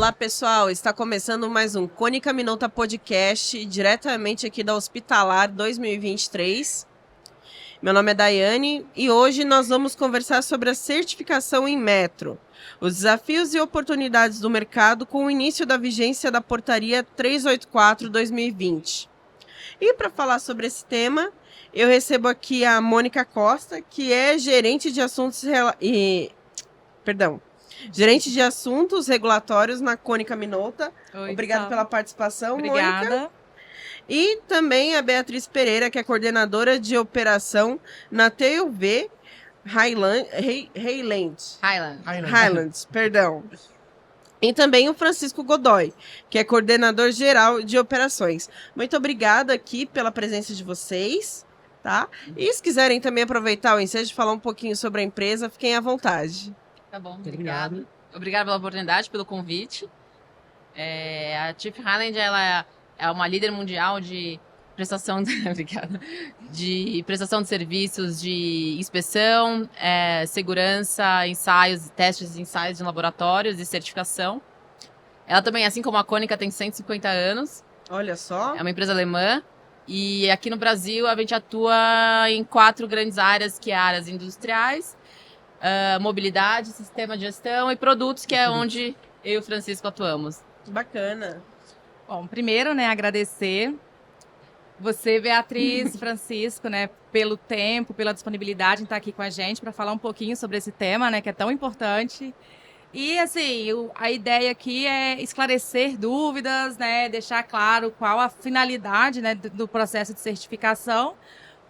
Olá, pessoal. Está começando mais um Cônica Minolta Podcast, diretamente aqui da Hospitalar 2023. Meu nome é Daiane e hoje nós vamos conversar sobre a certificação em metro, os desafios e oportunidades do mercado com o início da vigência da Portaria 384/2020. E para falar sobre esse tema, eu recebo aqui a Mônica Costa, que é gerente de gerente de assuntos regulatórios na Cônica Minolta. Oi, Obrigada pela participação, Obrigada. Mônica. E também a Beatriz Pereira, que é coordenadora de operação na TUV Highlands, perdão. E também o Francisco Godoy, que é coordenador geral de operações. Muito obrigada aqui pela presença de vocês, tá? E se quiserem também aproveitar o ensejo de falar um pouquinho sobre a empresa, fiquem à vontade. Tá bom, obrigada. Obrigada pela oportunidade, pelo convite. A TUV Highland, ela é uma líder mundial de prestação de prestação de serviços de inspeção, segurança, ensaios, testes e ensaios de laboratórios e certificação. Ela também, assim como a Cônica, tem 150 anos. Olha só. É uma empresa alemã. E aqui no Brasil a gente atua em 4 grandes áreas, que é áreas industriais, mobilidade, sistema de gestão e produtos, que é onde eu e o Francisco atuamos. Bacana. Bom, primeiro, agradecer você, Beatriz, Francisco, pelo tempo, pela disponibilidade em estar aqui com a gente para falar um pouquinho sobre esse tema, que é tão importante. E, assim, a ideia aqui é esclarecer dúvidas, deixar claro qual a finalidade, do processo de certificação,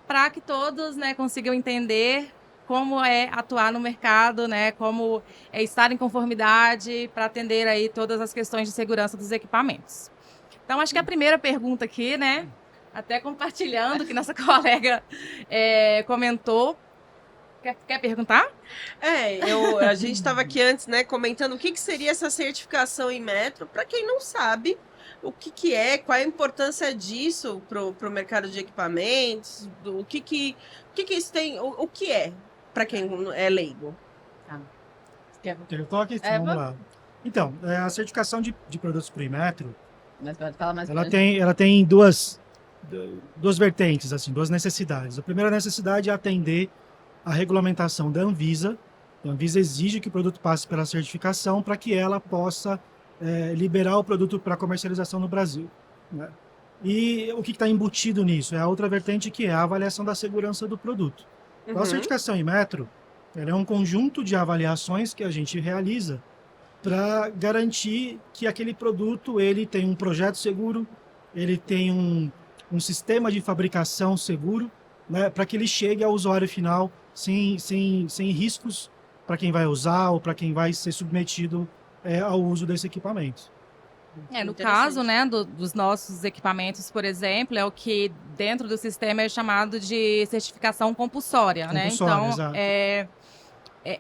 para que todos, consigam entender como é atuar no mercado, como é estar em conformidade para atender aí todas as questões de segurança dos equipamentos. Então, acho que a primeira pergunta aqui, até compartilhando, que nossa colega comentou. Quer perguntar? A gente estava aqui antes, comentando o que seria essa certificação em metro, para quem não sabe o que é, qual é a importância disso para o mercado de equipamentos, o que isso tem, o que é, para quem é leigo. Eu toque? Vamos lá. Então, a certificação de produtos por metro, ela tem duas vertentes, assim, duas necessidades. A primeira necessidade é atender a regulamentação da Anvisa. A Anvisa exige que o produto passe pela certificação para que ela possa liberar o produto para comercialização no Brasil. E o que está embutido nisso? É a outra vertente, que é a avaliação da segurança do produto. Então, a certificação em metro, ela é um conjunto de avaliações que a gente realiza para garantir que aquele produto ele tem um projeto seguro, ele tem um sistema de fabricação seguro, para que ele chegue ao usuário final sem riscos para quem vai usar ou para quem vai ser submetido ao uso desse equipamento. No caso, dos nossos equipamentos, por exemplo, é o que dentro do sistema é chamado de certificação compulsória, Então, exato. É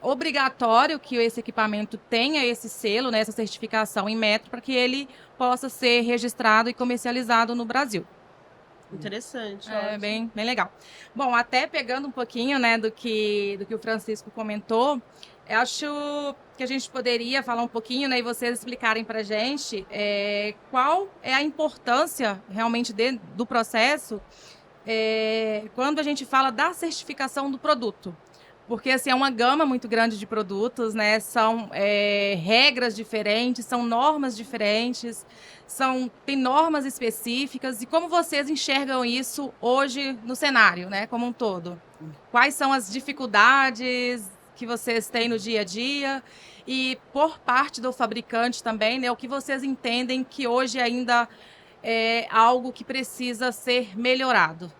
obrigatório que esse equipamento tenha esse selo, essa certificação em metro, para que ele possa ser registrado e comercializado no Brasil. Interessante. Bem legal. Bom, até pegando um pouquinho do que o Francisco comentou, acho que a gente poderia falar um pouquinho, e vocês explicarem para a gente qual é a importância realmente do processo quando a gente fala da certificação do produto. Porque assim, é uma gama muito grande de produtos, são regras diferentes, são normas diferentes, tem normas específicas. E como vocês enxergam isso hoje no cenário, como um todo? Quais são as dificuldades que vocês têm no dia a dia? E por parte do fabricante também, o que vocês entendem que hoje ainda é algo que precisa ser melhorado?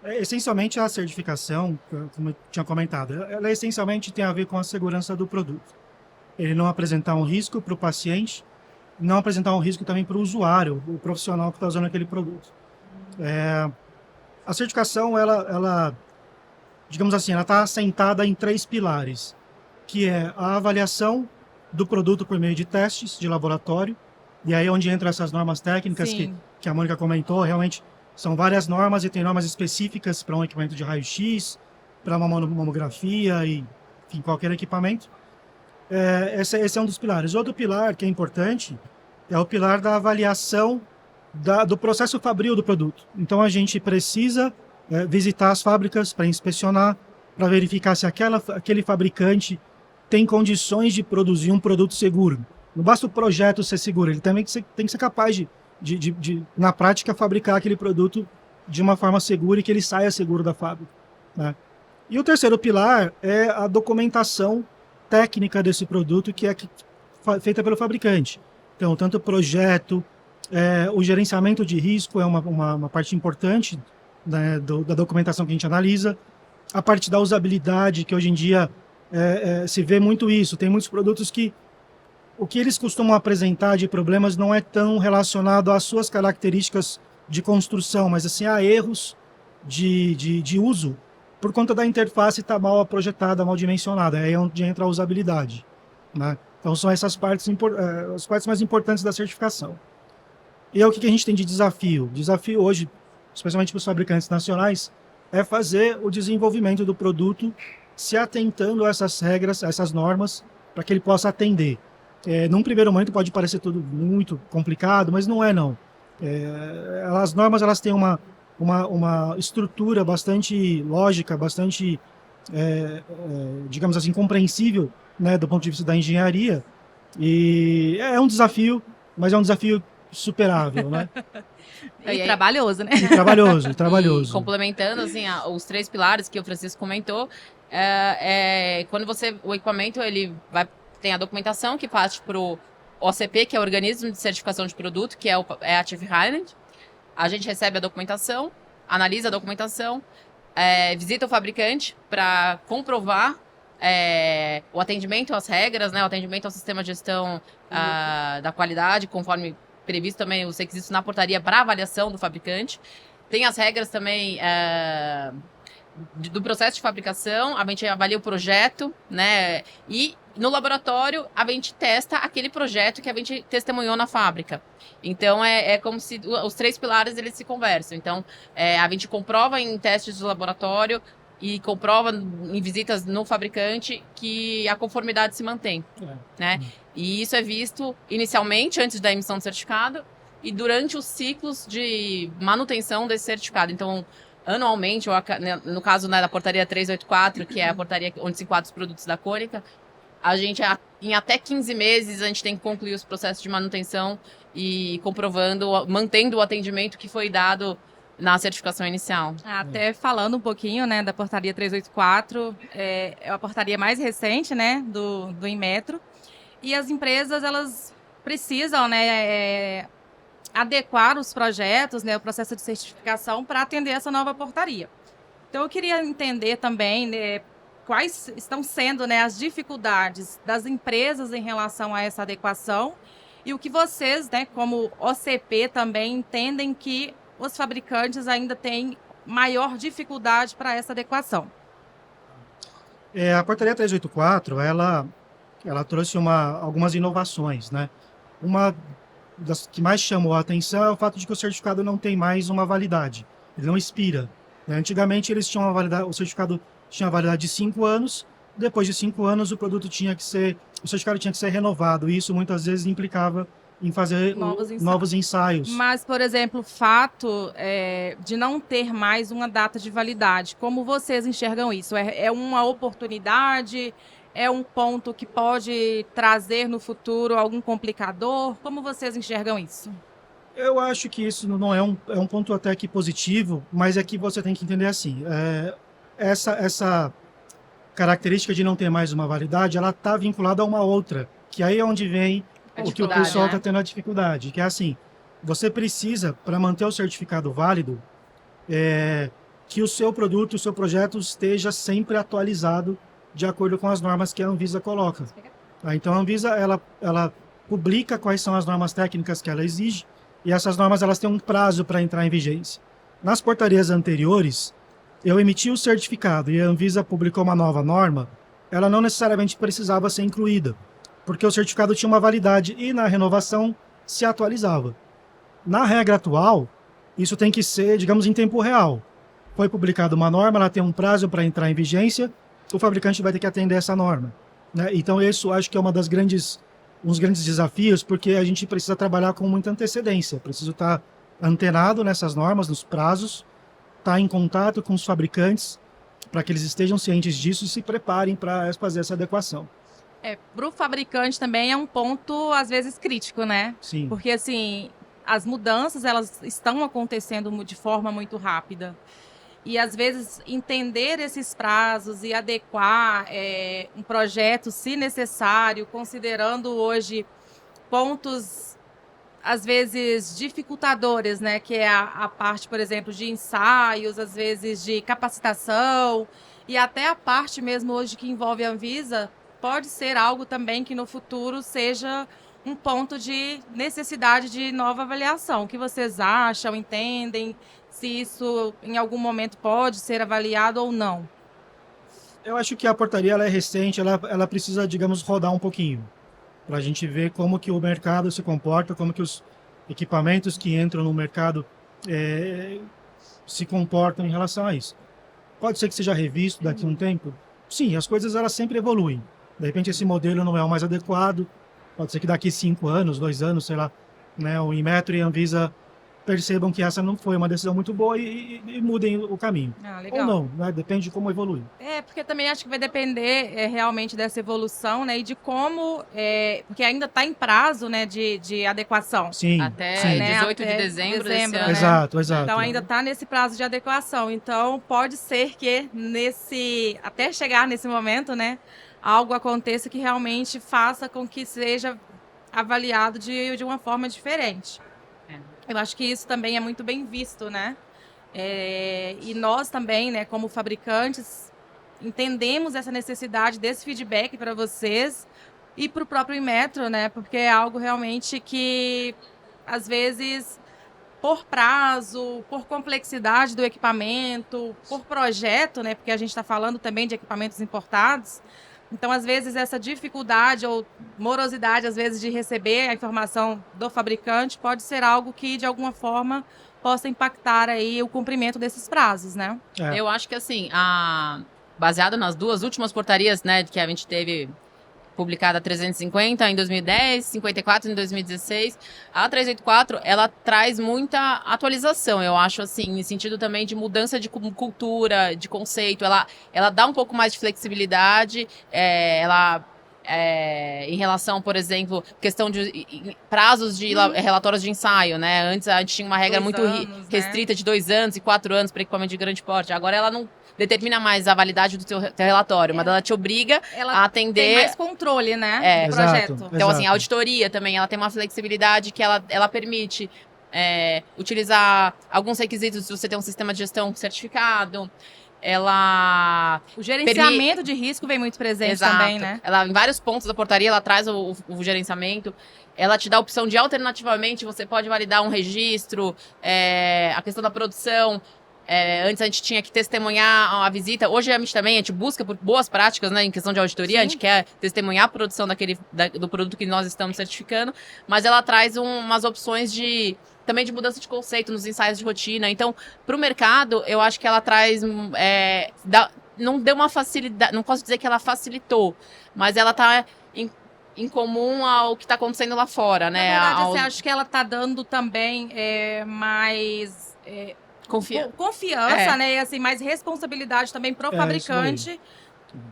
Essencialmente, a certificação, como eu tinha comentado, ela essencialmente tem a ver com a segurança do produto. Ele não apresentar um risco para o paciente, não apresentar um risco também para o usuário, o profissional que está usando aquele produto. A certificação, ela digamos assim, ela está assentada em 3 pilares, que é a avaliação do produto por meio de testes de laboratório, e aí é onde entram essas normas técnicas que a Mônica comentou. Realmente são várias normas, e tem normas específicas para um equipamento de raio-x, para uma mamografia, e enfim, qualquer equipamento. esse é um dos pilares. Outro pilar que é importante é o pilar da avaliação do processo fabril do produto. Então, a gente precisa visitar as fábricas para inspecionar, para verificar se aquele fabricante tem condições de produzir um produto seguro. Não basta o projeto ser seguro, ele também tem que ser capaz de na prática, fabricar aquele produto de uma forma segura e que ele saia seguro da fábrica, né? E o terceiro pilar é a documentação técnica desse produto, que é feita pelo fabricante. Então, tanto o projeto, o gerenciamento de risco é uma parte importante, né, da documentação que a gente analisa. A parte da usabilidade, que hoje em dia se vê muito isso. Tem muitos produtos que o que eles costumam apresentar de problemas não é tão relacionado às suas características de construção, mas assim, a erros de uso, por conta da interface estar mal projetada, mal dimensionada. Aí é onde entra a usabilidade, né? Então, são essas partes, as partes mais importantes da certificação. E o que a gente tem de desafio? Desafio hoje, especialmente para os fabricantes nacionais, é fazer o desenvolvimento do produto se atentando a essas regras, a essas normas, para que ele possa atender. Num primeiro momento pode parecer tudo muito complicado, mas não é, não. As normas, elas têm uma estrutura bastante lógica, bastante, digamos assim, compreensível, né, do ponto de vista da engenharia. E é um desafio, mas é um desafio superável, né? E trabalhoso, né? E trabalhoso. E complementando, assim, os 3 pilares que o Francisco comentou, quando o equipamento, ele tem a documentação que parte para o OCP, que é o Organismo de Certificação de Produto, que é a TÜV Rheinland. A gente recebe a documentação, analisa a documentação, visita o fabricante para comprovar o atendimento às regras, né, o atendimento ao sistema de gestão da qualidade, conforme previsto também os requisitos na portaria para avaliação do fabricante. Tem as regras também do processo de fabricação, a gente avalia o projeto, né, e no laboratório a gente testa aquele projeto que a gente testemunhou na fábrica. Então é como se os 3 pilares eles se conversam. Então a gente comprova em testes do laboratório e comprova em visitas no fabricante que a conformidade se mantém, né? E isso é visto inicialmente antes da emissão do certificado e durante os ciclos de manutenção desse certificado. Então, anualmente, no caso, né, da portaria 384, que é a portaria onde se enquadram os produtos da Cônica, a gente, em até 15 meses, a gente tem que concluir os processos de manutenção e comprovando, mantendo o atendimento que foi dado na certificação inicial. Até falando um pouquinho, né, da portaria 384, é a portaria mais recente, né, do Inmetro, e as empresas, elas precisam, né, adequar os projetos, né, o processo de certificação para atender essa nova portaria. Então, eu queria entender também, né, quais estão sendo, né, as dificuldades das empresas em relação a essa adequação e o que vocês, né, como OCP, também entendem que os fabricantes ainda têm maior dificuldade para essa adequação. A portaria 384, ela trouxe algumas inovações, né? Uma das que mais chamou a atenção é o fato de que o certificado não tem mais uma validade, ele não expira, né? Antigamente eles tinham o certificado tinha validade de 5 anos, depois de 5 anos o certificado tinha que ser renovado, e isso muitas vezes implicava em fazer novos ensaios. Mas, por exemplo, o fato de não ter mais uma data de validade, como vocês enxergam isso? É uma oportunidade? É um ponto que pode trazer no futuro algum complicador? Como vocês enxergam isso? Eu acho que isso não é um ponto até que positivo, mas é que você tem que entender assim, essa característica de não ter mais uma validade, ela está vinculada a uma outra, que aí é onde vem o que o pessoal está tendo a dificuldade, que é assim, você precisa, para manter o certificado válido, que o seu produto, o seu projeto esteja sempre atualizado de acordo com as normas que a Anvisa coloca. Então, a Anvisa, ela publica quais são as normas técnicas que ela exige, e essas normas elas têm um prazo para entrar em vigência. Nas portarias anteriores, eu emiti o certificado e a Anvisa publicou uma nova norma, ela não necessariamente precisava ser incluída, porque o certificado tinha uma validade e na renovação se atualizava. Na regra atual, isso tem que ser, digamos, em tempo real. Foi publicada uma norma, ela tem um prazo para entrar em vigência, o fabricante vai ter que atender essa norma. né? Então, isso acho que é uns grandes desafios, porque a gente precisa trabalhar com muita antecedência. Preciso estar antenado nessas normas, nos prazos, estar em contato com os fabricantes, para que eles estejam cientes disso e se preparem para fazer essa adequação. Para o fabricante também é um ponto, às vezes, crítico, né? Sim. Porque, assim, as mudanças, elas estão acontecendo de forma muito rápida. E, às vezes, entender esses prazos e adequar um projeto, se necessário, considerando hoje pontos, às vezes, dificultadores, né? Que é a parte, por exemplo, de ensaios, às vezes, de capacitação, e até a parte mesmo hoje que envolve a Anvisa, pode ser algo também que no futuro seja um ponto de necessidade de nova avaliação. O que vocês acham, entendem? Se isso em algum momento pode ser avaliado ou não? Eu acho que a portaria ela é recente, ela precisa, digamos, rodar um pouquinho, para a gente ver como que o mercado se comporta, como que os equipamentos que entram no mercado se comportam em relação a isso. Pode ser que seja revisto daqui a um tempo? Sim, as coisas elas sempre evoluem. De repente esse modelo não é o mais adequado, pode ser que daqui 5 anos, 2 anos, sei lá, né, o Inmetro e a Anvisa percebam que essa não foi uma decisão muito boa e mudem o caminho. Legal. Ou não, né? Depende de como evolui. Porque também acho que vai depender realmente dessa evolução, né? E de como, porque ainda está em prazo, né, de adequação. Sim. Até sim. 18 Até de dezembro desse dezembro, ano. né? Exato. Então ainda está nesse prazo de adequação. Então pode ser que até chegar nesse momento, né, algo aconteça que realmente faça com que seja avaliado de uma forma diferente. Eu acho que isso também é muito bem visto, né? E nós também, né, como fabricantes, entendemos essa necessidade desse feedback para vocês e para o próprio Inmetro, né? Porque é algo realmente que, às vezes, por prazo, por complexidade do equipamento, por projeto, né? Porque a gente está falando também de equipamentos importados. Então, às vezes, essa dificuldade ou morosidade, às vezes, de receber a informação do fabricante pode ser algo que, de alguma forma, possa impactar aí o cumprimento desses prazos, né? Eu acho que, assim, baseado nas duas últimas portarias, né, que a gente teve publicada 350 em 2010, 54 em 2016. A 384, ela traz muita atualização, eu acho, assim, em sentido também de mudança de cultura, de conceito. Ela dá um pouco mais de flexibilidade, em relação, por exemplo, questão de prazos de relatórios de ensaio, né? Antes a gente tinha uma regra muito restrita de 2 anos e 4 anos para equipamento de grande porte. Agora ela não determina mais a validade do teu relatório, mas ela te obriga a atender... Tem mais controle, né, do projeto. Exato. Então, assim, a auditoria também, ela tem uma flexibilidade que ela permite utilizar alguns requisitos se você tem um sistema de gestão certificado. O gerenciamento de risco vem muito presente também, né? Em vários pontos da portaria, ela traz o gerenciamento. Ela te dá a opção de, alternativamente, você pode validar um registro, a questão da produção. Antes a gente tinha que testemunhar a visita. Hoje a gente busca por boas práticas, né, em questão de auditoria. Sim. A gente quer testemunhar a produção do produto que nós estamos certificando. Mas ela traz umas opções também de mudança de conceito nos ensaios de rotina. Então, para o mercado, eu acho que ela traz... não deu uma facilidade... Não posso dizer que ela facilitou, mas ela está em comum ao que está acontecendo lá fora, né? Na verdade, você acha que ela está dando também mais... confiança, né? E assim, mais responsabilidade também pro fabricante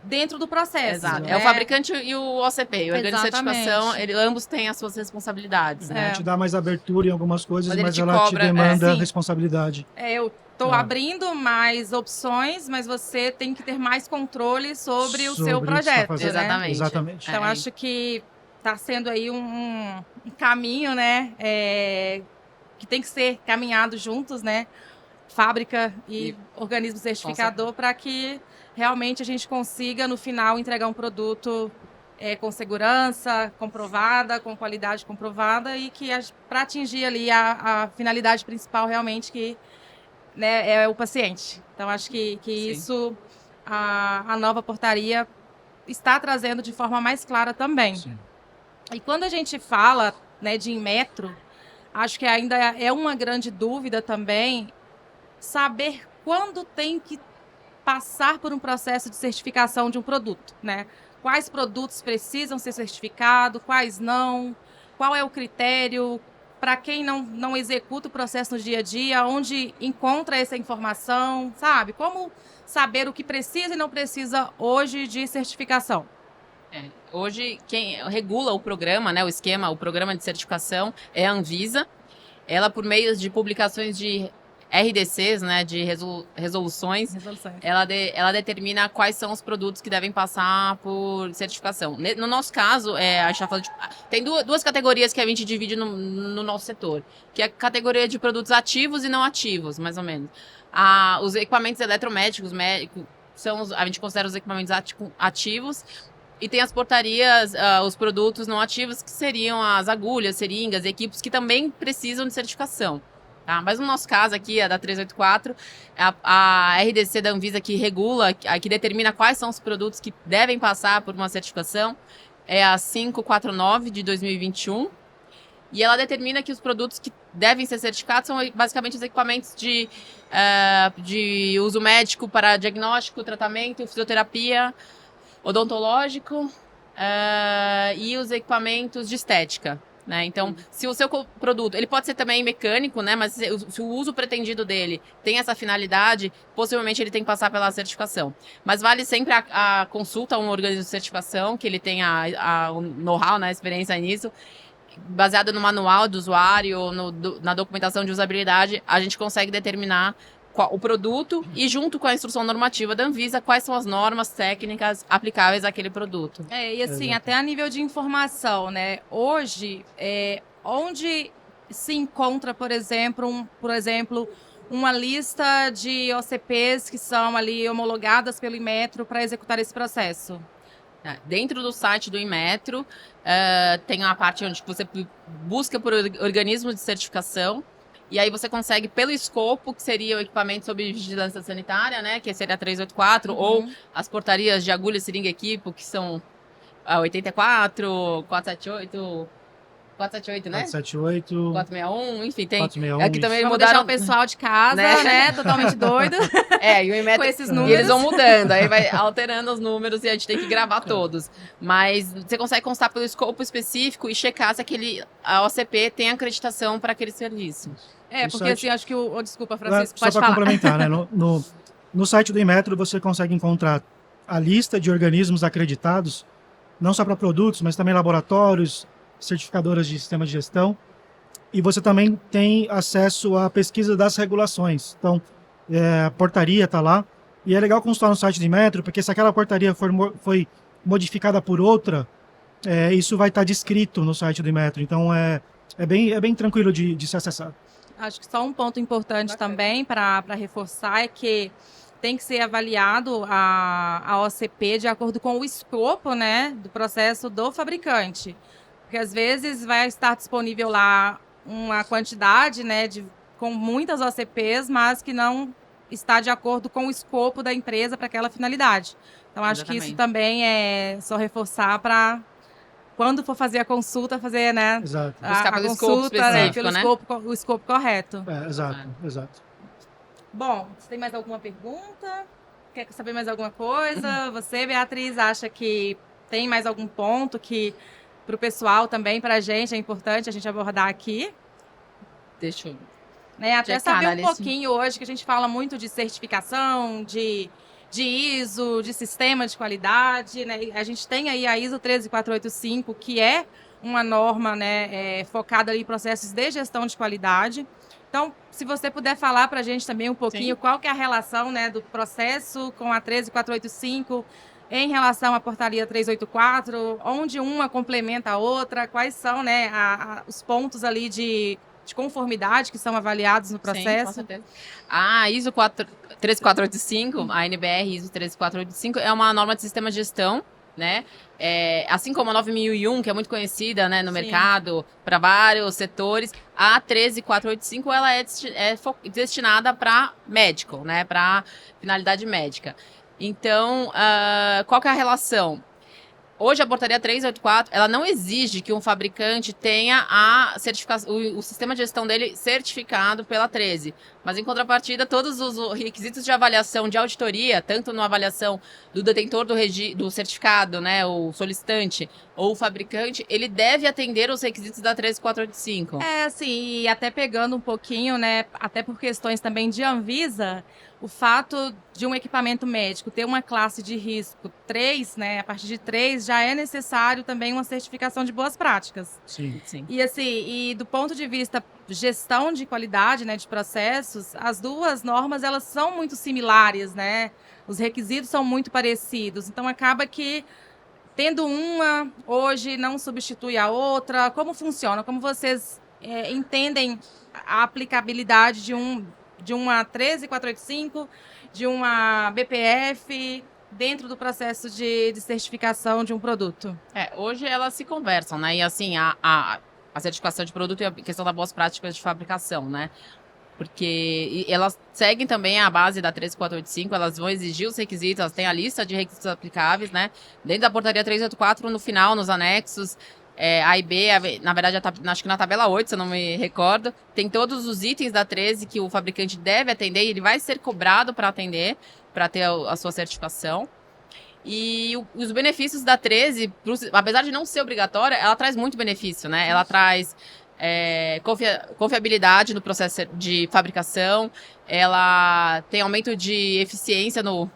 dentro do processo. Exato. Né? É o fabricante e o OCP, o organismo de certificação, ambos têm as suas responsabilidades. Ela te dá mais abertura em algumas coisas, mas ela te demanda responsabilidade. Eu tô abrindo mais opções, mas você tem que ter mais controle sobre o seu projeto. Exatamente. Exatamente. Então, acho que tá sendo aí um caminho, né? Que tem que ser caminhado juntos, né? Fábrica e organismo certificador, para que realmente a gente consiga, no final, entregar um produto com segurança comprovada, com qualidade comprovada e que para atingir ali a finalidade principal realmente que, né, é o paciente. Então, acho que isso a nova portaria está trazendo de forma mais clara também. Sim. E quando a gente fala, né, de Inmetro, acho que ainda é uma grande dúvida também saber quando tem que passar por um processo de certificação de um produto, né? quais produtos precisam ser certificados, quais não, qual é o critério, para quem não executa o processo no dia a dia, onde encontra essa informação, sabe? Como saber o que precisa e não precisa hoje de certificação? Hoje, quem regula o programa, né, o programa de certificação é a Anvisa. Ela, por meio de publicações de RDCs, né, de resoluções. Ela determina quais são os produtos que devem passar por certificação. No nosso caso, a gente tá falando tem duas categorias que a gente divide no nosso setor, que é a categoria de produtos ativos e não ativos, mais ou menos. Os equipamentos eletromédicos, a gente considera os equipamentos ativos, e tem as portarias, os produtos não ativos, que seriam as agulhas, seringas, equipos que também precisam de certificação. Tá? Mas no nosso caso aqui, a da 384, a RDC da Anvisa que regula, que determina quais são os produtos que devem passar por uma certificação, é a 549 de 2021. E ela determina que os produtos que devem ser certificados são basicamente os equipamentos de uso médico para diagnóstico, tratamento, fisioterapia, odontológico e os equipamentos de estética. Né? Então, se o seu produto, ele pode ser também mecânico, né? Mas se o uso pretendido dele tem essa finalidade, possivelmente ele tem que passar pela certificação. Mas vale sempre a consulta a um organismo de certificação, que ele tenha o know-how, né? A experiência nisso, baseado no manual do usuário, na documentação de usabilidade, a gente consegue determinar o produto e, junto com a instrução normativa da Anvisa, quais são as normas técnicas aplicáveis àquele produto. E assim, até a nível de informação, né? Hoje, onde se encontra, por exemplo, uma lista de OCPs que são ali homologadas pelo Inmetro para executar esse processo? Dentro do site do Inmetro, tem uma parte onde você busca por organismo de certificação. E aí você consegue, pelo escopo, que seria o equipamento sob vigilância sanitária, né? Que seria a 384, ou as portarias de agulha, seringa e equipo, que são a 84, 478... 478, né? 478... 461, enfim, tem... 461, aqui também vamos mudaram deixar o pessoal de casa, né? Totalmente doido. E o Inmetro, com esses números. E eles vão mudando, aí vai alterando os números e a gente tem que gravar todos. Mas você consegue constar pelo escopo específico e checar se a OCP tem acreditação para aquele serviço. Porque assim, acho que desculpa, Francisco, só pode para falar. complementar, né? No site do Inmetro você consegue encontrar a lista de organismos acreditados, não só para produtos, mas também laboratórios, certificadoras de sistema de gestão, e você também tem acesso à pesquisa das regulações. Então, a portaria está lá, e é legal consultar no site do Inmetro, porque se aquela portaria foi modificada por outra, isso vai estar descrito no site do Inmetro. Então, é bem tranquilo de se acessar. Acho que só um ponto importante também para reforçar é que tem que ser avaliado a OCP de acordo com o escopo, né, do processo do fabricante. Porque às vezes vai estar disponível lá uma quantidade, né, com muitas OCPs, mas que não está de acordo com o escopo da empresa para aquela finalidade. Então, acho que isso também é só reforçar para, quando for fazer a consulta, fazer, né? Exato. Buscar pelo consulta, escopo específico, pelo né? o escopo correto. Exato. Bom, você tem mais alguma pergunta? Quer saber mais alguma coisa? Você, Beatriz, acha que tem mais algum ponto que, para o pessoal também, para a gente, é importante a gente abordar aqui? Deixa eu... Até saber um pouquinho hoje, que a gente fala muito de certificação, de ISO, de sistema de qualidade, né? A gente tem aí a ISO 13485, que é uma norma, né, focada em processos de gestão de qualidade. Então, se você puder falar para a gente também um pouquinho qual que é a relação, né, do processo com a 13485 em relação à portaria 384, onde uma complementa a outra, quais são, né, os pontos ali de conformidade que são avaliados no processo. Sim, com certeza. A ISO 13485, a NBR ISO 13485, é uma norma de sistema de gestão, né? Assim como a 9001, que é muito conhecida, né, no mercado, para vários setores, a 13485 ela é destinada para médico, né, para finalidade médica. Então, qual que é a relação? Hoje a portaria 384, ela não exige que um fabricante tenha a certificação, o sistema de gestão dele certificado pela 13. Mas em contrapartida, todos os requisitos de avaliação de auditoria, tanto na avaliação do detentor do certificado, né, o solicitante ou o fabricante, ele deve atender os requisitos da 13485. Assim, e até pegando um pouquinho, né, até por questões também de Anvisa, o fato de um equipamento médico ter uma classe de risco 3, né, a partir de 3, já é necessário também uma certificação de boas práticas. Sim. E assim, e do ponto de vista gestão de qualidade, né, de processos, as duas normas, elas são muito similares, né? Os requisitos são muito parecidos. Então, acaba que tendo uma, hoje não substitui a outra. Como funciona? Como vocês entendem a aplicabilidade de uma 13485, de uma BPF, dentro do processo de certificação de um produto? Hoje elas se conversam, né? E assim, a certificação de produto e a questão das boas práticas de fabricação, né? Porque elas seguem também a base da 13485, elas vão exigir os requisitos, elas têm a lista de requisitos aplicáveis, né? Dentro da portaria 384, no final, nos anexos, A e B, na verdade, acho que na tabela 8, se eu não me recordo, tem todos os itens da 13 que o fabricante deve atender e ele vai ser cobrado para atender, para ter a sua certificação. E os benefícios da 13, apesar de não ser obrigatória, ela traz muito benefício, né? Ela traz confiabilidade no processo de fabricação, ela tem aumento de eficiência do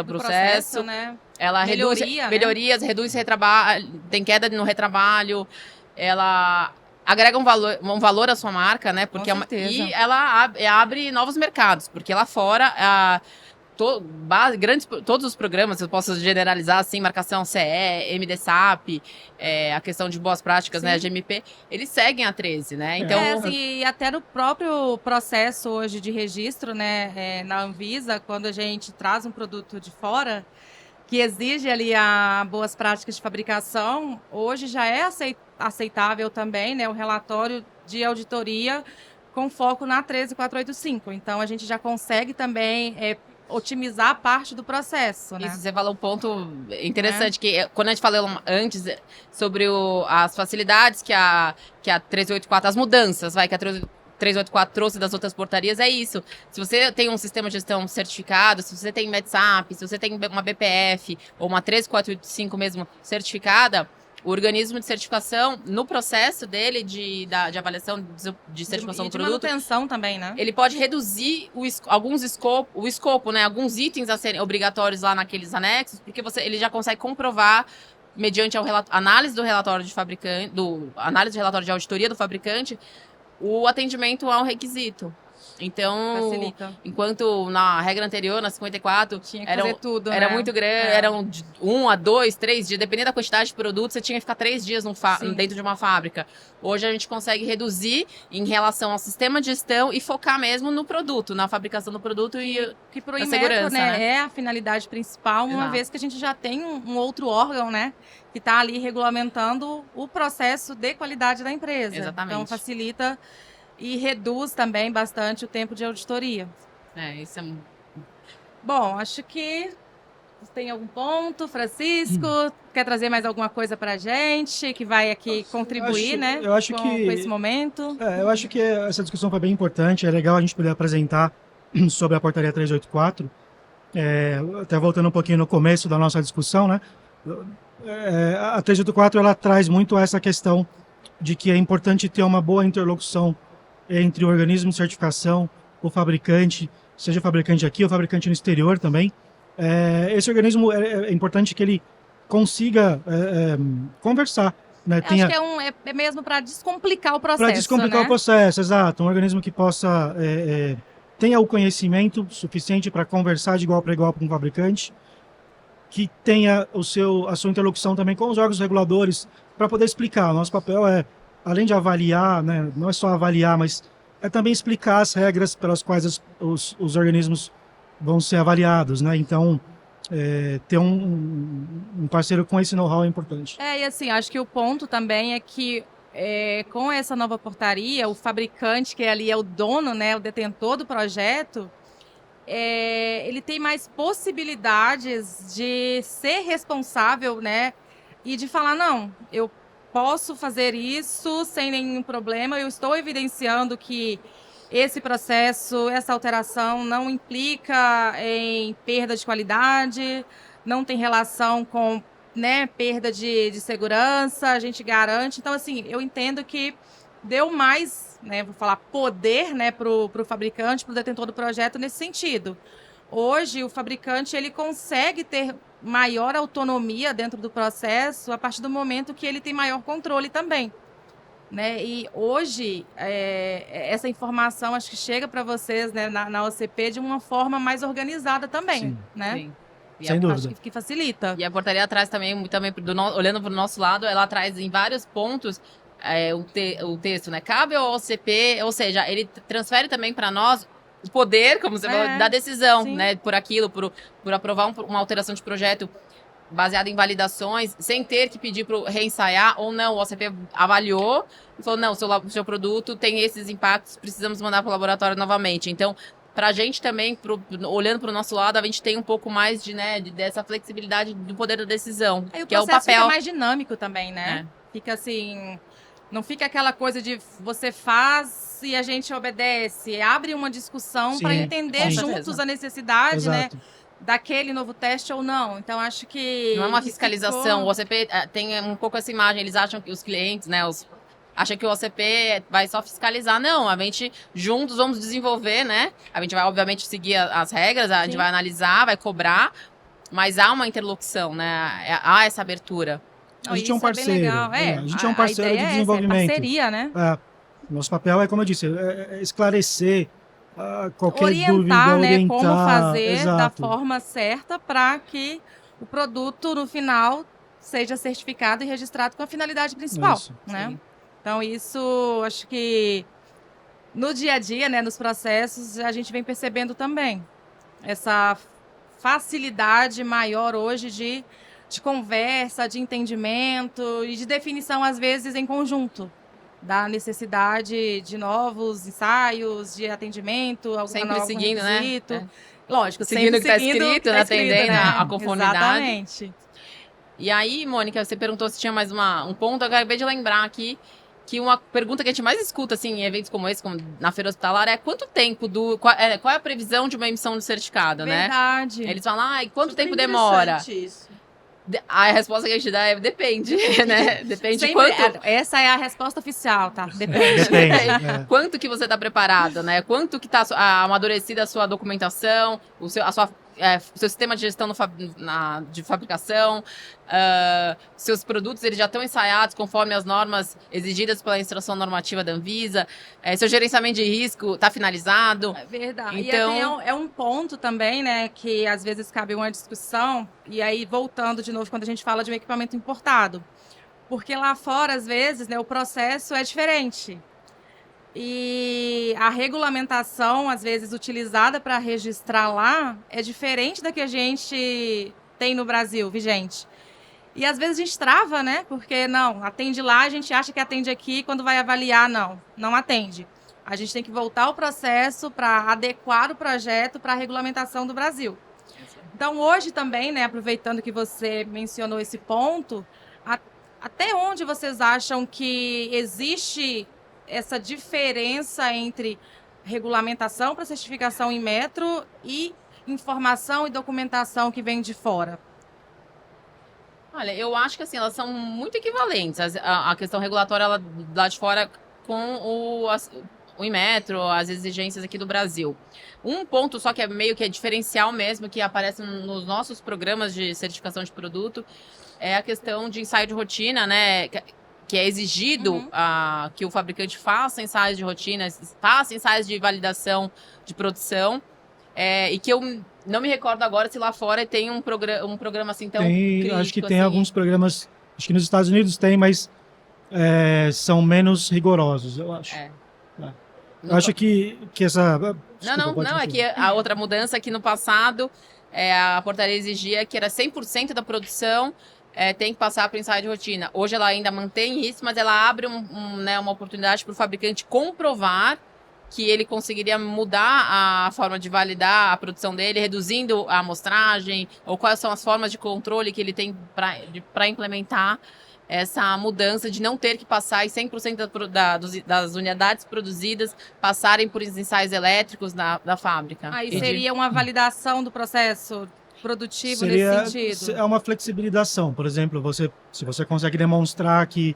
processo, né? Ela melhorias, reduz retrabalho, tem queda no retrabalho, ela agrega um valor à sua marca, né? Porque e ela abre novos mercados, porque lá fora todos os programas, eu posso generalizar assim, marcação CE, MDSAP, a questão de boas práticas, né, GMP, eles seguem a 13, né? Então, assim, até no próprio processo hoje de registro, né, na Anvisa, quando a gente traz um produto de fora, que exige ali a boas práticas de fabricação, hoje já é aceitável também, né, o relatório de auditoria com foco na 13485. Então, a gente já consegue também otimizar parte do processo, né? Isso, você falou um ponto interessante, que quando a gente falou antes sobre as facilidades que a 384, as mudanças, que a 384 trouxe das outras portarias, é isso. Se você tem um sistema de gestão certificado, se você tem MedSAP, se você tem uma BPF ou uma 13485 mesmo certificada, o organismo de certificação, no processo dele de avaliação de certificação do produto... de manutenção também, né? Ele pode reduzir o escopo, né? Alguns itens a serem obrigatórios lá naqueles anexos, porque ele já consegue comprovar, mediante a análise do relatório de fabricante, análise de relatório de auditoria do fabricante, o atendimento ao requisito. Então, facilita. Enquanto na regra anterior, na 54, tinha que fazer tudo, era né? muito grande, eram de 1 a 2, 3 dias, dependendo da quantidade de produtos, você tinha que ficar 3 dias dentro de uma fábrica. Hoje a gente consegue reduzir em relação ao sistema de gestão e focar mesmo no produto, na fabricação do produto e que pro na Inmetro, segurança, né? É a finalidade principal, uma vez que a gente já tem um outro órgão, né, que está ali regulamentando o processo de qualidade da empresa. Exatamente. Então facilita e reduz também bastante o tempo de auditoria. Isso é... Bom, acho que tem algum ponto, Francisco? Quer trazer mais alguma coisa para a gente que vai aqui contribuir, com esse momento? Eu acho que essa discussão foi bem importante. É legal a gente poder apresentar sobre a portaria 384. Até voltando um pouquinho no começo da nossa discussão, né? A 384 ela traz muito essa questão de que é importante ter uma boa interlocução entre o organismo de certificação, o fabricante, seja o fabricante aqui ou o fabricante no exterior também. Esse organismo é importante que ele consiga conversar. Né? Acho que é mesmo para descomplicar o processo. Para descomplicar, né? O processo, exato. Um organismo que possa tenha o conhecimento suficiente para conversar de igual para igual com o fabricante, que tenha a sua interlocução também com os órgãos reguladores para poder explicar. O nosso papel além de avaliar, né, não é só avaliar, mas é também explicar as regras pelas quais os organismos vão ser avaliados, né? Então, ter um parceiro com esse know-how é importante. E assim, acho que o ponto também é que com essa nova portaria, o fabricante, que ali é o dono, né, o detentor do projeto, ele tem mais possibilidades de ser responsável, né? E de falar, não, eu posso fazer isso sem nenhum problema, eu estou evidenciando que esse processo, essa alteração não implica em perda de qualidade, não tem relação com, né, perda de segurança, a gente garante. Então, assim, eu entendo que deu mais, né, vou falar, poder, né, para o fabricante, para o detentor do projeto nesse sentido. Hoje, o fabricante ele consegue ter maior autonomia dentro do processo a partir do momento que ele tem maior controle também. Né? E hoje, essa informação acho que chega para vocês, né, na OCP de uma forma mais organizada também. Sim. Né? Sim. Sem dúvida. Acho que facilita. E a portaria traz também olhando para o nosso lado, ela traz em vários pontos o texto, né? Cabe ao OCP, ou seja, ele transfere também para nós o poder, como você falou, da decisão, sim. né? Por aquilo, por aprovar uma alteração de projeto baseada em validações, sem ter que pedir para reensaiar ou não. O OCP avaliou e falou, não, o seu produto tem esses impactos, precisamos mandar para o laboratório novamente. Então, para a gente também, olhando para o nosso lado, a gente tem um pouco mais dessa flexibilidade do poder da decisão, que é o papel. Fica mais dinâmico também, né? Fica assim, não fica aquela coisa de você faz e a gente obedece. Abre uma discussão para entender juntos a necessidade, né? Daquele novo teste ou não. Então, acho que... Não é uma fiscalização. O OCP tem um pouco essa imagem. Eles acham que os clientes, né, acham que o OCP vai só fiscalizar. Não, a gente juntos vamos desenvolver, né? A gente vai, obviamente, seguir as regras, a gente vai analisar, vai cobrar, mas há uma interlocução, né? Há essa abertura. A gente é um parceiro. A gente é um parceiro de desenvolvimento. É parceria, né? Nosso papel é, como eu disse, esclarecer qualquer orientar, dúvida, né, como fazer da forma certa para que o produto, no final, seja certificado e registrado com a finalidade principal. Isso, né? Sim. Então, isso, acho que no dia a dia, né, nos processos, a gente vem percebendo também essa facilidade maior hoje de conversa, de entendimento e de definição, às vezes, em conjunto. Da necessidade de novos ensaios, de atendimento, sempre seguindo, requisito. Né? Lógico, seguindo o que está escrito, atendendo, né? A conformidade. Exatamente. E aí, Mônica, você perguntou se tinha mais um ponto, eu acabei de lembrar aqui que uma pergunta que a gente mais escuta assim, em eventos como esse, como na Feira Hospitalar, é quanto tempo qual é a previsão de uma emissão de certificado, Verdade. né? Eles falam, quanto tempo demora? Isso. A resposta que a gente dá é depende, né? Depende de Sempre, quanto... Essa é a resposta oficial, tá? Depende. Quanto que você está preparado, né? Quanto que está amadurecida a sua documentação, o seu sistema de gestão de fabricação, seus produtos eles já estão ensaiados conforme as normas exigidas pela instrução normativa da Anvisa, seu gerenciamento de risco está finalizado. É verdade. Então, e é um ponto também, né, que às vezes cabe uma discussão, e aí voltando de novo quando a gente fala de um equipamento importado. Porque lá fora, às vezes, né, o processo é diferente. E a regulamentação, às vezes, utilizada para registrar lá, é diferente da que a gente tem no Brasil, vigente. E às vezes a gente trava, né? Porque não, atende lá, a gente acha que atende aqui, quando vai avaliar, não atende. A gente tem que voltar ao processo para adequar o projeto para a regulamentação do Brasil. Então, hoje também, né, aproveitando que você mencionou esse ponto, até onde vocês acham que existe essa diferença entre regulamentação para certificação em metro e informação e documentação que vem de fora? Olha, eu acho que assim, elas são muito equivalentes. A questão regulatória lá de fora com o Inmetro, as exigências aqui do Brasil. Um ponto só que é meio que diferencial mesmo, que aparece nos nossos programas de certificação de produto, é a questão de ensaio de rotina, né? Que é exigido que o fabricante faça ensaios de rotina, faça ensaios de validação de produção, e que eu não me recordo agora se lá fora tem um programa assim tão crítico. Acho que tem alguns programas, acho que nos Estados Unidos tem, mas são menos rigorosos, eu acho. Eu acho que essa... Desculpa, não, é que a outra mudança aqui no passado, a portaria exigia que era 100% da produção tem que passar para o ensaio de rotina. Hoje ela ainda mantém isso, mas ela abre uma oportunidade para o fabricante comprovar que ele conseguiria mudar a forma de validar a produção dele, reduzindo a amostragem, ou quais são as formas de controle que ele tem para implementar essa mudança de não ter que passar e 100% das unidades produzidas passarem por ensaios elétricos da fábrica. Aí seria uma validação do processo produtivo nesse sentido? É uma flexibilização. Por exemplo, se você consegue demonstrar que...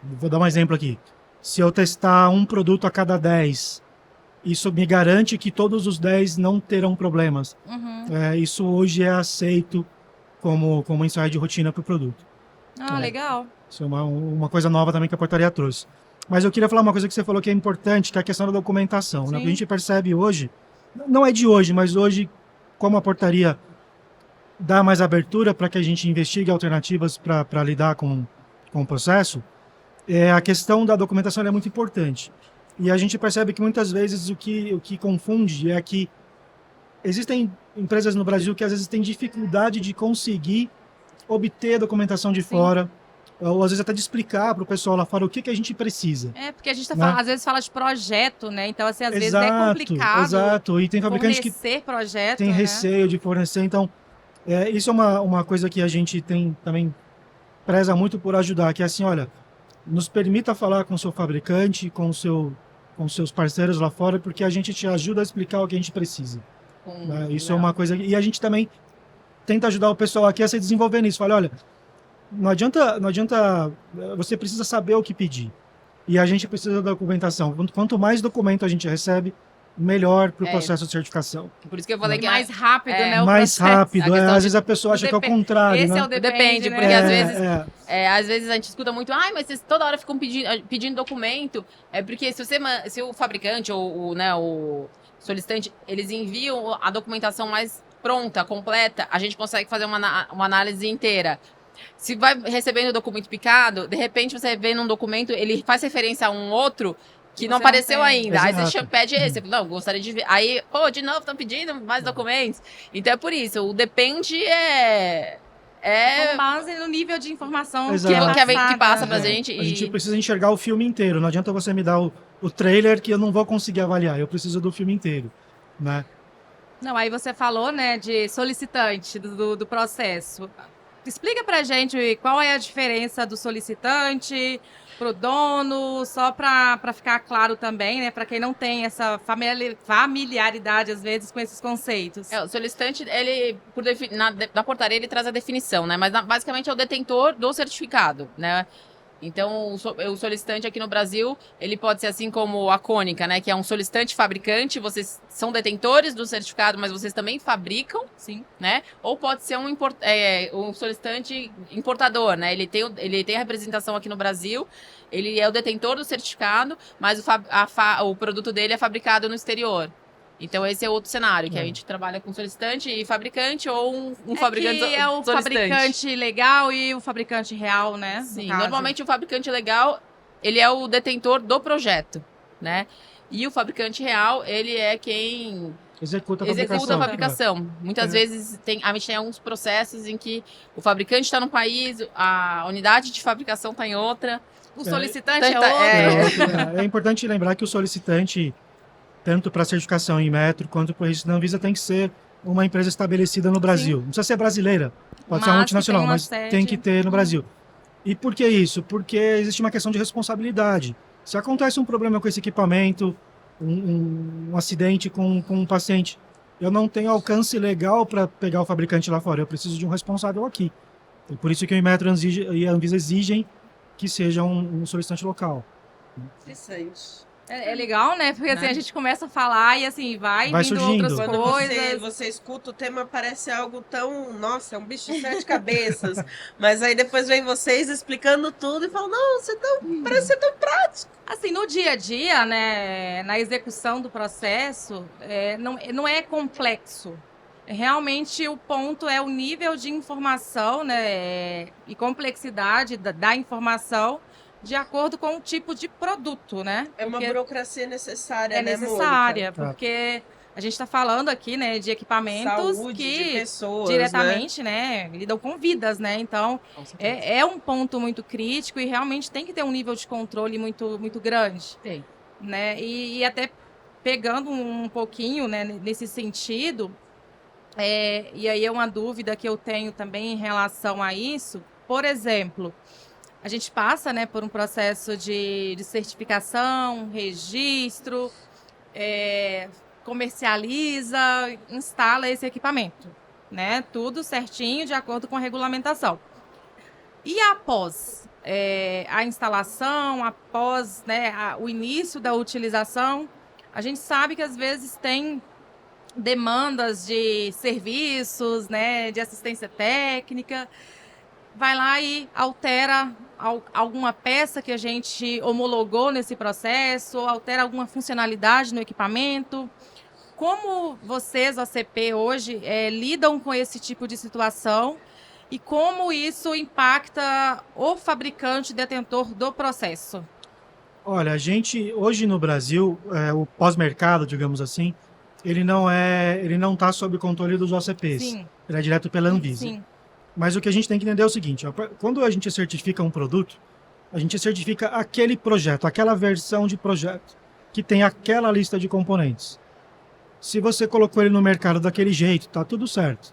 Vou dar um exemplo aqui. Se eu testar um produto a cada 10, isso me garante que todos os 10 não terão problemas. Isso hoje é aceito como ensaio de rotina para o produto. Legal. Isso é uma coisa nova também que a portaria trouxe. Mas eu queria falar uma coisa que você falou que é importante, que é a questão da documentação. Né? O que a gente percebe hoje, não é de hoje, mas hoje, como a portaria dá mais abertura para que a gente investigue alternativas para lidar com o processo, a questão da documentação é muito importante. E a gente percebe que muitas vezes o que confunde é que existem empresas no Brasil que às vezes têm dificuldade de conseguir obter a documentação de fora, ou às vezes até de explicar para o pessoal lá fora o que a gente precisa. Porque a gente às vezes fala de projeto, né? Então, assim, às vezes é complicado. Exato, e tem fabricantes que projeto, tem receio de fornecer. Então, isso é uma coisa que a gente também preza muito por ajudar, que é assim, olha, nos permita falar com o seu fabricante, com seus parceiros lá fora, porque a gente te ajuda a explicar o que a gente precisa. Isso é uma coisa... E a gente também tenta ajudar o pessoal aqui a se desenvolver nisso. Fala, olha, não adianta, você precisa saber o que pedir. E a gente precisa da documentação. Quanto mais documento a gente recebe, melhor para o processo de certificação. Por isso que eu falei que mais rápido, né? Mais rápido. Às vezes a pessoa acha que é o contrário. Esse né? é o depende, porque às vezes a gente escuta muito, mas vocês toda hora ficam pedindo documento. É porque se o fabricante ou o solicitante, eles enviam a documentação mais pronta, completa, a gente consegue fazer uma análise inteira. Se vai recebendo o documento picado, de repente você vê num documento, ele faz referência a um outro que não apareceu ainda. Exato. Aí você pede esse. Não, gostaria de ver. Aí, de novo, estão pedindo mais documentos. Então é por isso. O depende com base no nível de informação que passa pra gente. A gente precisa enxergar o filme inteiro. Não adianta você me dar o trailer que eu não vou conseguir avaliar. Eu preciso do filme inteiro, né? Não, aí você falou, né, de solicitante do processo. Explica pra gente qual é a diferença do solicitante pro dono, só para ficar claro também, né, para quem não tem essa familiaridade às vezes com esses conceitos. O solicitante, ele na portaria ele traz a definição, né, mas basicamente é o detentor do certificado, né? Então, o solicitante aqui no Brasil, ele pode ser assim como a Cônica, né? Que é um solicitante fabricante, vocês são detentores do certificado, mas vocês também fabricam, sim, né? Ou pode ser um solicitante importador, né? Ele tem a representação aqui no Brasil, ele é o detentor do certificado, mas o produto dele é fabricado no exterior. Então, esse é outro cenário, que a gente trabalha com solicitante e fabricante ou um fabricante solicitante. É o fabricante legal e o fabricante real, né? Sim, normalmente o fabricante legal, ele é o detentor do projeto, né? E o fabricante real, ele é quem executa a fabricação. Muitas vezes a gente tem alguns processos em que o fabricante está num país, a unidade de fabricação está em outra, o solicitante é outro. É importante lembrar que o solicitante, tanto para certificação em metro quanto para registro da Anvisa, tem que ser uma empresa estabelecida no Brasil. Sim. Não precisa ser brasileira, pode ser uma multinacional, mas tem que ter no Brasil. E por que isso? Porque existe uma questão de responsabilidade. Se acontece um problema com esse equipamento, um acidente com um paciente, eu não tenho alcance legal para pegar o fabricante lá fora, eu preciso de um responsável aqui. E por isso que o Inmetro e a Anvisa exigem que seja um solicitante local. Interessante. É legal, né? Porque assim, a gente começa a falar e assim, vai vindo surgindo outras Quando coisas. Você escuta o tema, parece algo tão... Nossa, é um bicho de 7 cabeças. Mas aí depois vem vocês explicando tudo e falam, não, parece ser tão prático. Assim, no dia a dia, né, na execução do processo, não é complexo. Realmente o ponto é o nível de informação, né, e complexidade da informação de acordo com o tipo de produto, né? É uma burocracia necessária, né, necessária, Mônica? porque a gente está falando aqui, né, de equipamentos saúde que de pessoas, diretamente, né, lidam com vidas, né? Então, é um ponto muito crítico e realmente tem que ter um nível de controle muito, muito grande. Tem. Né? E até pegando um pouquinho, né, nesse sentido, e aí é uma dúvida que eu tenho também em relação a isso. Por exemplo, a gente passa, né, por um processo de certificação, registro, comercializa, instala esse equipamento, né? Tudo certinho, de acordo com a regulamentação. E após a instalação, após, né, o início da utilização, a gente sabe que às vezes tem demandas de serviços, né, de assistência técnica, vai lá e altera alguma peça que a gente homologou nesse processo, altera alguma funcionalidade no equipamento. Como vocês, OCP, hoje, lidam com esse tipo de situação e como isso impacta o fabricante detentor do processo? Olha, a gente, hoje no Brasil, o pós-mercado, digamos assim, ele não está sob controle dos OCPs. Sim. Ele é direto pela Anvisa. Sim. Mas o que a gente tem que entender é o seguinte, ó, quando a gente certifica um produto, a gente certifica aquele projeto, aquela versão de projeto, que tem aquela lista de componentes. Se você colocou ele no mercado daquele jeito, tá tudo certo.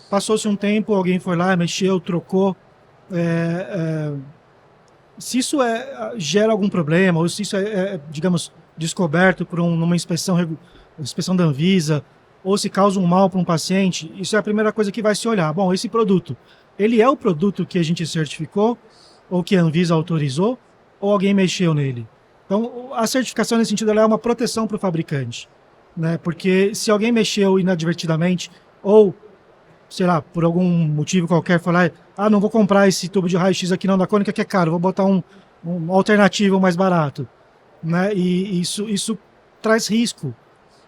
Passou-se um tempo, alguém foi lá, mexeu, trocou. Se isso gera algum problema, ou se isso digamos, descoberto por numa inspeção da Anvisa, ou se causa um mal para um paciente, isso é a primeira coisa que vai se olhar. Bom, esse produto, ele é o produto que a gente certificou, ou que a Anvisa autorizou, ou alguém mexeu nele? Então, a certificação, nesse sentido, ela é uma proteção para o fabricante, né? Porque se alguém mexeu inadvertidamente, ou, sei lá, por algum motivo qualquer, falar, não vou comprar esse tubo de raio-x aqui não da Cônica que é caro, vou botar um alternativo mais barato, né? E isso traz risco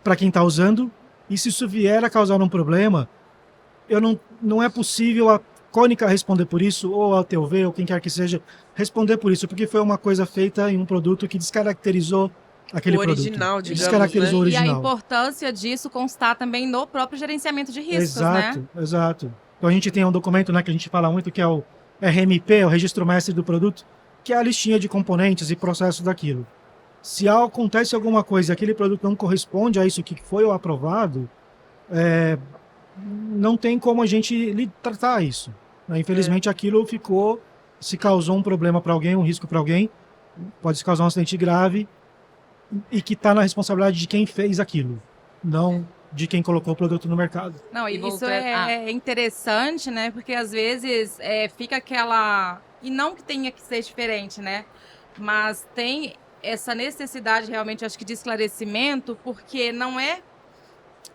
para quem está usando. E se isso vier a causar um problema, não é possível a Cônica responder por isso, ou a TUV, ou quem quer que seja, responder por isso, porque foi uma coisa feita em um produto que descaracterizou aquele produto. O original, digamos, descaracterizou o original. E a importância disso constar também no próprio gerenciamento de riscos, né? Exato. Então a gente tem um documento, né, que a gente fala muito, que é o RMP, o Registro Mestre do Produto, que é a listinha de componentes e processos daquilo. Se acontece alguma coisa e aquele produto não corresponde a isso que foi aprovado, não tem como a gente tratar isso. Infelizmente, aquilo se causou um problema para alguém, um risco para alguém, pode se causar um acidente grave e que está na responsabilidade de quem fez aquilo, não de quem colocou o produto no mercado. Não, e isso é interessante, né? Porque às vezes fica aquela... E não que tenha que ser diferente, né? Mas tem essa necessidade realmente, acho que, de esclarecimento, porque não é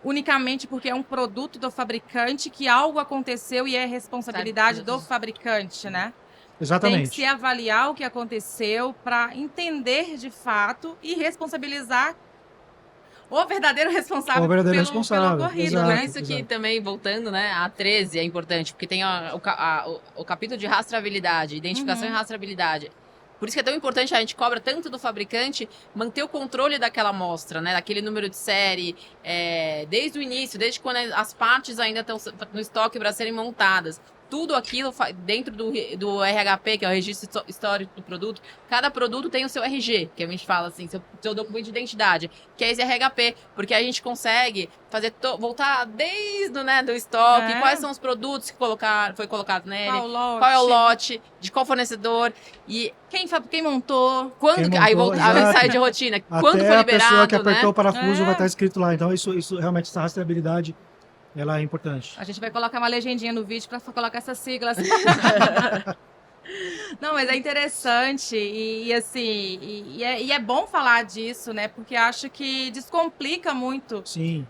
unicamente porque é um produto do fabricante que algo aconteceu e é responsabilidade do fabricante, né? Exatamente. Tem que se avaliar o que aconteceu para entender de fato e responsabilizar o verdadeiro responsável pelo ocorrido, né? Isso que também, voltando, né, a 13 é importante, porque tem o capítulo de rastreabilidade, identificação e rastreabilidade. Por isso que é tão importante, a gente cobra tanto do fabricante manter o controle daquela amostra, né? Daquele número de série, desde o início, desde quando as partes ainda estão no estoque para serem montadas. Tudo aquilo dentro do RHP, que é o registro histórico do produto. Cada produto tem o seu RG, que a gente fala assim, seu documento de identidade, que é esse RHP, porque a gente consegue fazer voltar desde do estoque, quais são os produtos que foi colocado nele, qual é o lote, de qual fornecedor, e quem montou, quando aí sai de rotina, quando foi liberado, a pessoa que apertou o parafuso vai estar escrito lá. Então isso realmente, essa rastreabilidade, ela é importante. A gente vai colocar uma legendinha no vídeo para colocar essas siglas. Não, mas é interessante e é bom falar disso, né? Porque acho que descomplica muito. Sim.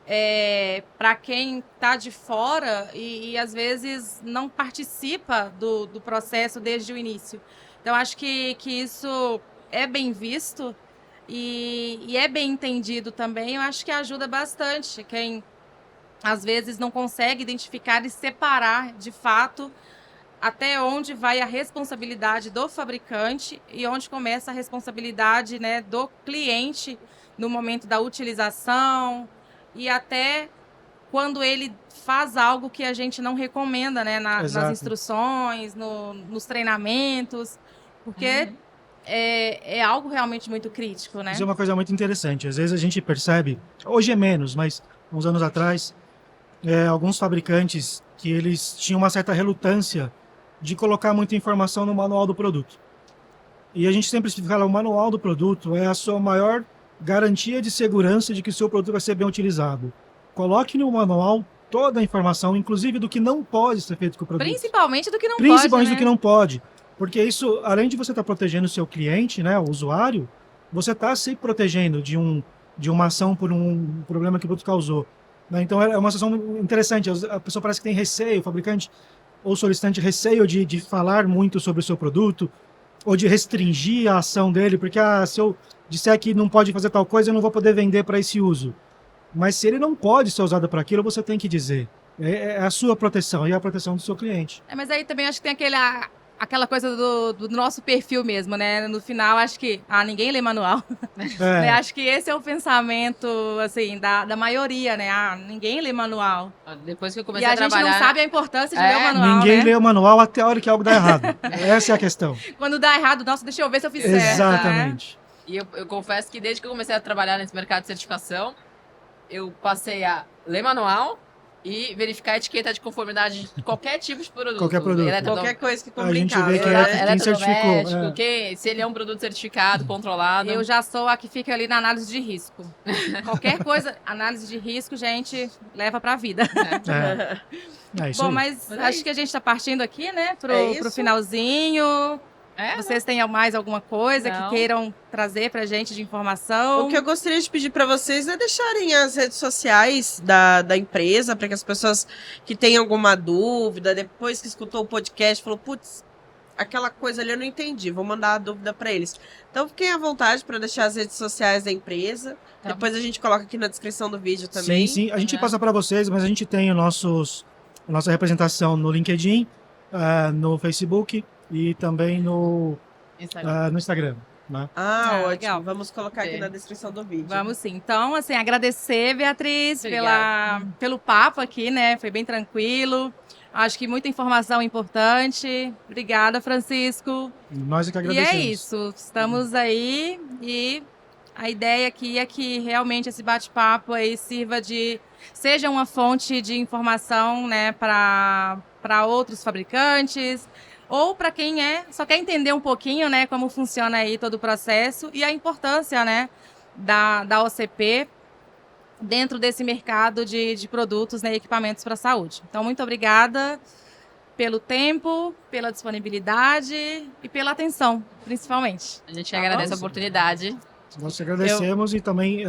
Para quem está de fora e às vezes não participa do processo desde o início. Então acho que isso é bem visto e é bem entendido também. Eu acho que ajuda bastante quem às vezes não consegue identificar e separar de fato até onde vai a responsabilidade do fabricante e onde começa a responsabilidade, né, do cliente no momento da utilização e até quando ele faz algo que a gente não recomenda, né, nas instruções, nos treinamentos, porque é algo realmente muito crítico, né? Isso é uma coisa muito interessante. Às vezes a gente percebe, hoje é menos, mas uns anos atrás, alguns fabricantes que eles tinham uma certa relutância de colocar muita informação no manual do produto. E a gente sempre fala, o manual do produto é a sua maior garantia de segurança de que o seu produto vai ser bem utilizado. Coloque no manual toda a informação, inclusive do que não pode ser feito com o produto. Principalmente do que não Principalmente pode, né? do que não pode. Porque isso, além de você estar protegendo o seu cliente, né, o usuário, você está se protegendo de uma ação por um problema que o produto causou. Né? Então é uma situação interessante. A pessoa parece que tem receio, o fabricante ou solicitante receio de falar muito sobre o seu produto ou de restringir a ação dele, porque se eu disser que não pode fazer tal coisa, eu não vou poder vender para esse uso. Mas se ele não pode ser usado para aquilo, você tem que dizer. É a sua proteção e a proteção do seu cliente. Mas aí também acho que tem aquela coisa do nosso perfil mesmo, né? No final, acho que ninguém lê manual. Né? Acho que esse é o pensamento, assim, da maioria, né? Ninguém lê manual. Depois que eu comecei a trabalhar... E a gente não sabe a importância de ler o manual, Ninguém né? lê o manual até a hora que algo dá errado. Essa é a questão. Quando dá errado, nossa, deixa eu ver se eu fiz certo. Exatamente. Né? E eu confesso que desde que eu comecei a trabalhar nesse mercado de certificação, eu passei a ler manual e verificar a etiqueta de conformidade de qualquer tipo de produto. Qualquer produto. Qualquer coisa que A gente complicava. vê que quem certificou. Se ele é um produto certificado, controlado. Eu já sou a que fica ali na análise de risco. Qualquer coisa, análise de risco, gente, leva pra vida. É isso. Bom, aí. mas acho que a gente está partindo aqui, né, pro finalzinho. Vocês têm mais alguma coisa que queiram trazer pra gente de informação? O que eu gostaria de pedir para vocês é deixarem as redes sociais da empresa, para que as pessoas que têm alguma dúvida, depois que escutou o podcast, falou, putz, aquela coisa ali eu não entendi, vou mandar a dúvida para eles. Então fiquem à vontade para deixar as redes sociais da empresa. Tá. Depois a gente coloca aqui na descrição do vídeo também. Sim. A gente passa para vocês, mas a gente tem a nossa representação no LinkedIn, no Facebook e também no Instagram. Né? Ótimo. Legal. Vamos colocar aqui na descrição do vídeo. Vamos sim. Então, assim, agradecer, Beatriz, pelo papo aqui, né? Foi bem tranquilo. Acho que muita informação importante. Obrigada, Francisco. Nós é que agradecemos. E é isso. Estamos aí e a ideia aqui é que realmente esse bate-papo aí seja uma fonte de informação, né, para outros fabricantes, ou para quem só quer entender um pouquinho, né, como funciona aí todo o processo e a importância, né, da OCP dentro desse mercado de produtos, né, e equipamentos para a saúde. Então, muito obrigada pelo tempo, pela disponibilidade e pela atenção, principalmente. A gente agradece a oportunidade. Nós agradecemos e também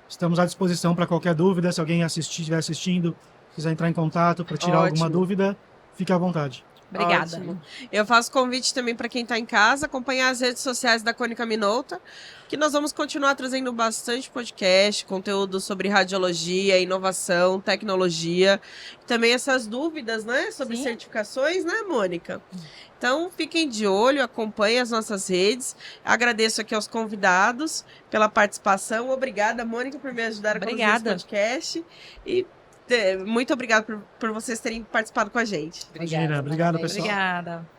estamos à disposição para qualquer dúvida. Se alguém estiver assistindo, quiser entrar em contato para tirar alguma dúvida, fique à vontade. Obrigada. Ótimo. Eu faço convite também para quem está em casa, acompanhar as redes sociais da Cônica Minolta, que nós vamos continuar trazendo bastante podcast, conteúdo sobre radiologia, inovação, tecnologia, também essas dúvidas, né, sobre certificações, né, Mônica? Então, fiquem de olho, acompanhem as nossas redes. Agradeço aqui aos convidados pela participação. Obrigada, Mônica, por me ajudar a conduzir esse podcast. E muito obrigada por vocês terem participado com a gente. Obrigado, pessoal. Obrigada.